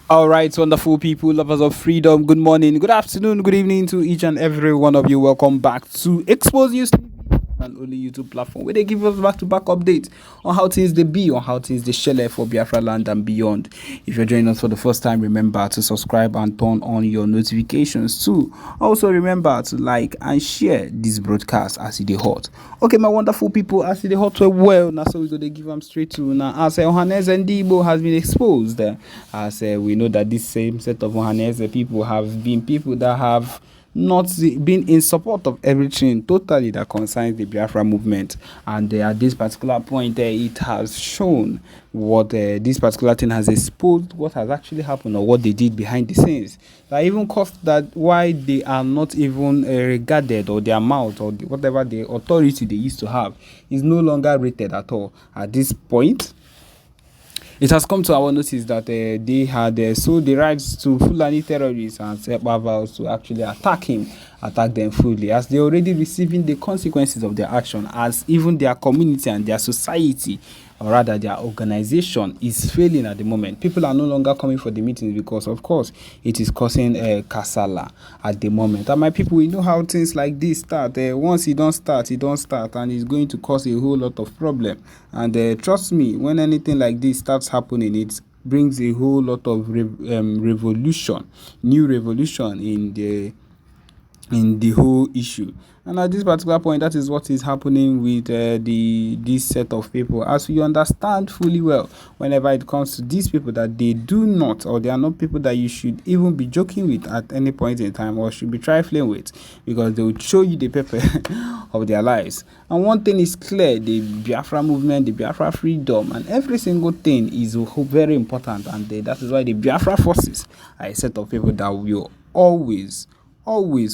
All right, wonderful people, lovers of freedom. Good morning, good afternoon, good evening to each and every one of you. Welcome back to Expose News TV and only YouTube platform where they give us back-to-back updates on how things they be, on how things they share for Biafra land and beyond. If you're joining us for the first time, remember to subscribe and turn on your notifications too. Also, remember to like and share this broadcast as it is hot. Okay, my wonderful people, as it is hot well, now so we go to give them straight to now. As Ohanes and Debo has been exposed, as we know that this same set of Ohanes people have been people that have not been in support of everything totally that concerns the Biafra movement, and at this particular point it has shown what this particular thing has exposed what has actually happened or what they did behind the scenes that even caused that why they are not even regarded, or their mouth or whatever the authority they used to have is no longer rated at all at this point. It has come to our notice that they had sold the rights to Fulani terrorists and Ekpa vows to actually attack them fully, as they are already receiving the consequences of their action, as even their community and their society, or rather their organization, is failing at the moment. People are no longer coming for the meetings because, of course, it is causing kasala at the moment. And my people, we know how things like this start. Once it don't start, and it's going to cause a whole lot of problem. And trust me, when anything like this starts happening, it brings a whole lot of revolution, new revolution in the whole issue. And at this particular point, that is what is happening with this set of people, as we understand fully well whenever it comes to these people, that they do not, or they are not people that you should even be joking with at any point in time, or should be trifling with, because they will show you the pepper of their lives. And one thing is clear: the Biafra movement, the Biafra freedom, and every single thing is very important, and that is why the Biafra forces are a set of people that will always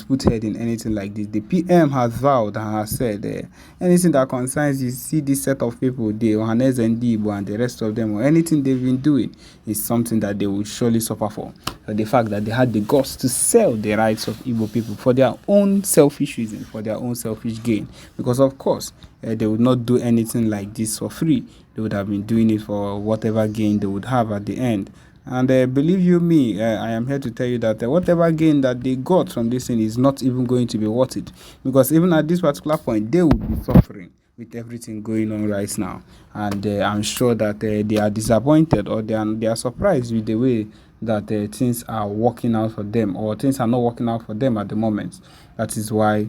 put head in anything like this. The PM has vowed and has said anything that concerns you see this set of people, the Ohanes and Debo and the rest of them, or anything they've been doing, is something that they will surely suffer for. So the fact that they had the guts to sell the rights of Igbo people for their own selfish reason, for their own selfish gain, because of course they would not do anything like this for free. They would have been doing it for whatever gain they would have at the end. And believe you me, I am here to tell you that whatever gain that they got from this thing is not even going to be worth it, because even at this particular point, they will be suffering with everything going on right now. And I'm sure that they are disappointed, or they are surprised with the way that things are working out for them, or things are not working out for them at the moment. That is why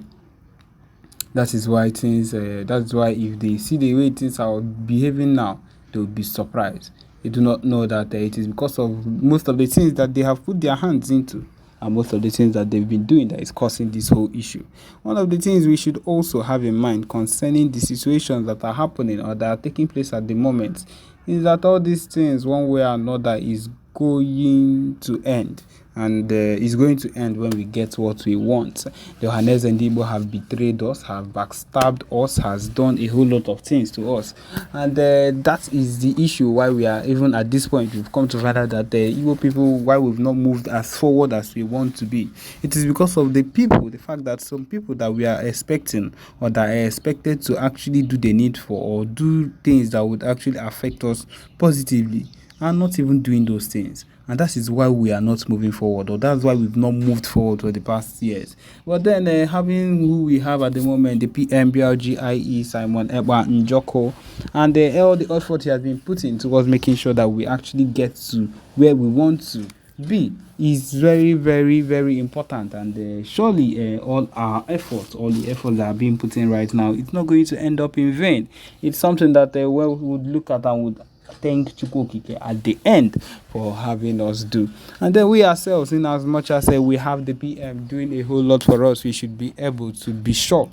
things. That's why if they see the way things are behaving now, they will be surprised. They do not know that it is because of most of the things that they have put their hands into, and most of the things that they've been doing, that is causing this whole issue. One of the things we should also have in mind concerning the situations that are happening or that are taking place at the moment is that all these things, one way or another, is going to end. And it's going to end when we get what we want. The Ohanes and Igbo have betrayed us, have backstabbed us, has done a whole lot of things to us. And that is the issue why we are, even at this point, we've come to find out that the Igbo people, why we've not moved as forward as we want to be. It is because of the people, the fact that some people that we are expecting, or that are expected to actually do the needful, or do things that would actually affect us positively, are not even doing those things. And that is why we are not moving forward, or that's why we've not moved forward for the past years. But then having who we have at the moment, the PMBRGIE, Simon Ekpa, Njoko, and all the effort he has been putting towards making sure that we actually get to where we want to be, is very, very, very important. And surely all the efforts that are being put in right now, it's not going to end up in vain. It's something that we would look at and would thank Chukwukike at the end for having us do. And then we ourselves, in as much as we have the PM doing a whole lot for us, we should be able to be sure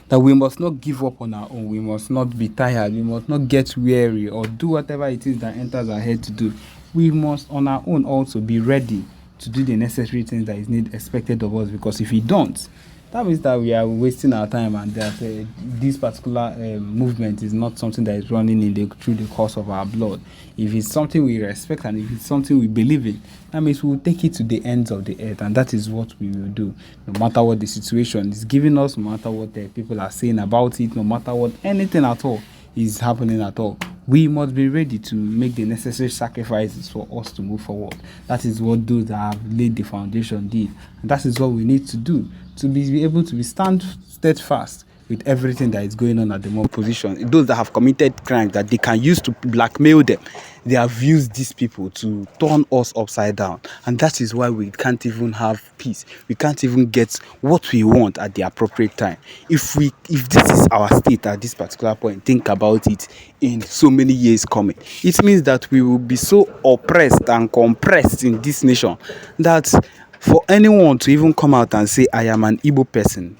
that we must not give up on our own. We must not be tired. We must not get weary, or do whatever it is that enters our head to do. We must on our own also be ready to do the necessary things that is expected of us, because if we don't, that means that we are wasting our time, and that this particular movement is not something that is running through the course of our blood. If it's something we respect, and if it's something we believe in, that means we will take it to the ends of the earth, and that is what we will do, no matter what the situation is giving us, no matter what people are saying about it, no matter what anything at all is happening at all. We must be ready to make the necessary sacrifices for us to move forward. That is what those that have laid the foundation did. And that is what we need to do to be able to be stand steadfast with everything that is going on at the moment. Position. Those that have committed crimes that they can use to blackmail them, they have used these people to turn us upside down. And that is why we can't even have peace. We can't even get what we want at the appropriate time. If this is our state at this particular point, think about it in so many years coming. It means that we will be so oppressed and compressed in this nation that for anyone to even come out and say I am an Igbo person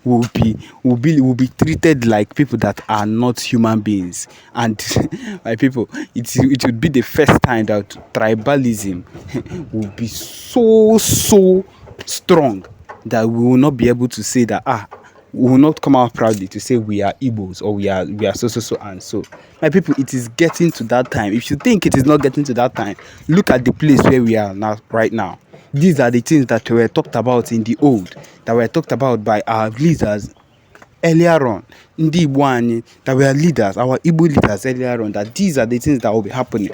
will be treated like people that are not human beings. And my people, it would be the first time that tribalism will be so strong that we will not be able to say that we will not come out proudly to say we are Igbos or we are so and so. My people, it is getting to that time. If you think it is not getting to that time, look at the place where we are now, right now. These are the things that were talked about in the old, that were talked about by our leaders earlier on. In the Igbo that were leaders, our Igbo leaders earlier on, that these are the things that will be happening.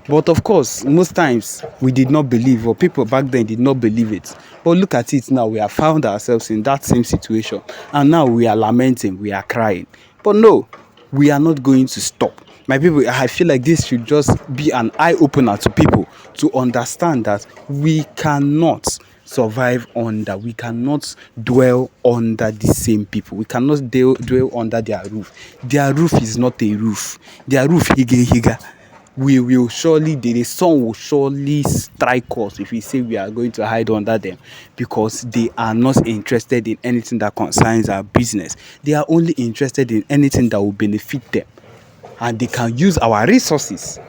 But of course, most times we did not believe, or people back then did not believe it. But look at it now, we have found ourselves in that same situation. And now we are lamenting, we are crying. But no, we are not going to stop. My people, I feel like this should just be an eye-opener to people to understand that we cannot survive under, we cannot dwell under the same people. We cannot dwell under their roof. Their roof is not a roof. Their roof, higa. We will surely, the sun will surely strike us if we say we are going to hide under them, because they are not interested in anything that concerns our business. They are only interested in anything that will benefit them. And they can use our resources,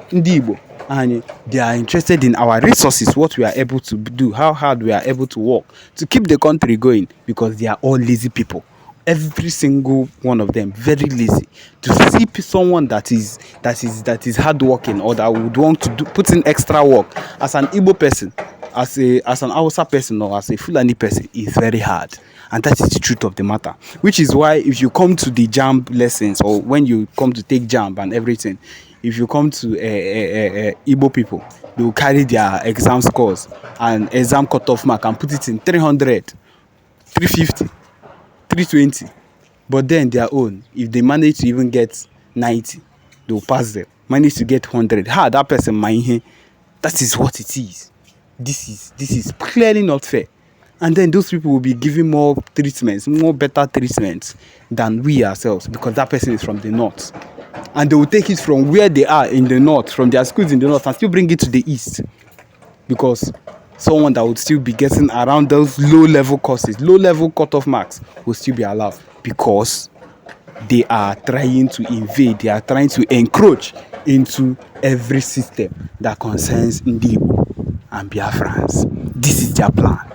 Ndibo, and they are interested in our resources, what we are able to do, how hard we are able to work to keep the country going, because they are all lazy people. Every single one of them very lazy. To see someone that is hardworking, or that would want to put in extra work as an Igbo person, as an Hausa person, or as a Fulani person, is very hard. And that is the truth of the matter. Which is why if you come to the JAMB lessons, or when you come to take JAMB and everything, if you come to Igbo people, they will carry their exam scores and exam cutoff mark and put it in 300, 350, 320. But then their own, if they manage to even get 90, they will pass them. Manage to get 100, that person might. That is what it is. This is clearly not fair. And then those people will be giving more better treatments than we ourselves, because that person is from the north. And they will take it from where they are in the north, from their schools in the north, and still bring it to the east. Because someone that would still be getting around those low-level courses, low-level cutoff marks, will still be allowed, because they are trying to invade, they are trying to encroach into every system that concerns Ndibo and Biafrans. This is their plan.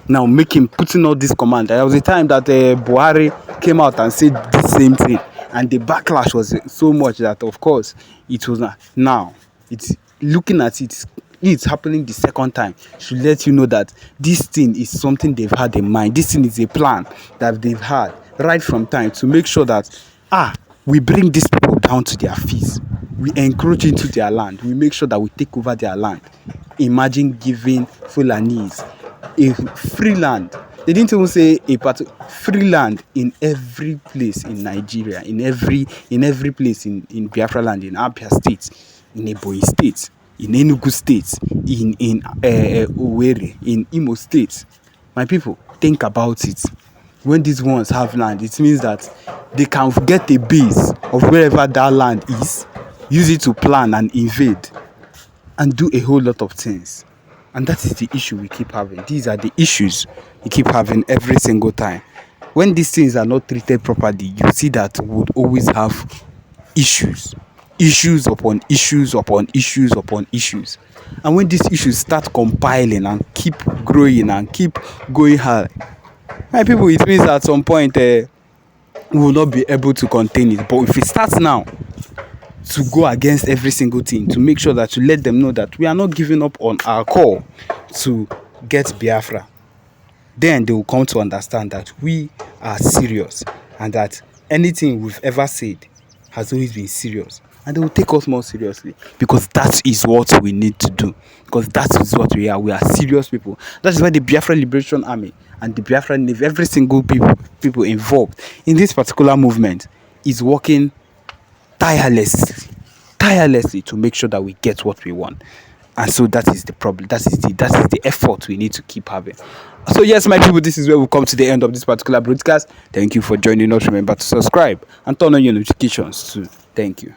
Now putting all this command. There was a time that Buhari came out and said the same thing, and the backlash was so much that, of course, it was not. Now, it's looking at it, it's happening the second time, should let you know that this thing is something they've had in mind. This thing is a plan that they've had right from time to make sure that we bring these people down to their feet. We encroach into their land. We make sure that we take over their land. Imagine giving Fulanese a free land. They didn't even say free land in every place in Nigeria, in every place in Biafra land, in Abia State, in Ebonyi State, in Enugu State, in Owerri, in Imo State. My people, think about it. When these ones have land, it means that they can get a base of wherever that land is, use it to plan and invade, and do a whole lot of things. And that is the issue we keep having. These are the issues we keep having every single time. When these things are not treated properly, you see that we would always have issues. Issues upon issues upon issues upon issues. And when these issues start compiling and keep growing and keep going high, my people, it means at some point we will not be able to contain it. But if it starts now, to go against every single thing, to make sure that, to let them know that we are not giving up on our call to get Biafra, then they will come to understand that we are serious, and that anything we've ever said has always been serious, and they will take us more seriously, because that is what we need to do, because that is what we are. We are serious people. That is why the Biafra Liberation Army and the Biafra Navy, every single people involved in this particular movement, is working tirelessly to make sure that we get what we want. And so that is the problem. That is the effort we need to keep having. So yes, my people, this is where we come to the end of this particular broadcast. Thank you for joining us. Remember to subscribe and turn on your notifications too. Thank you.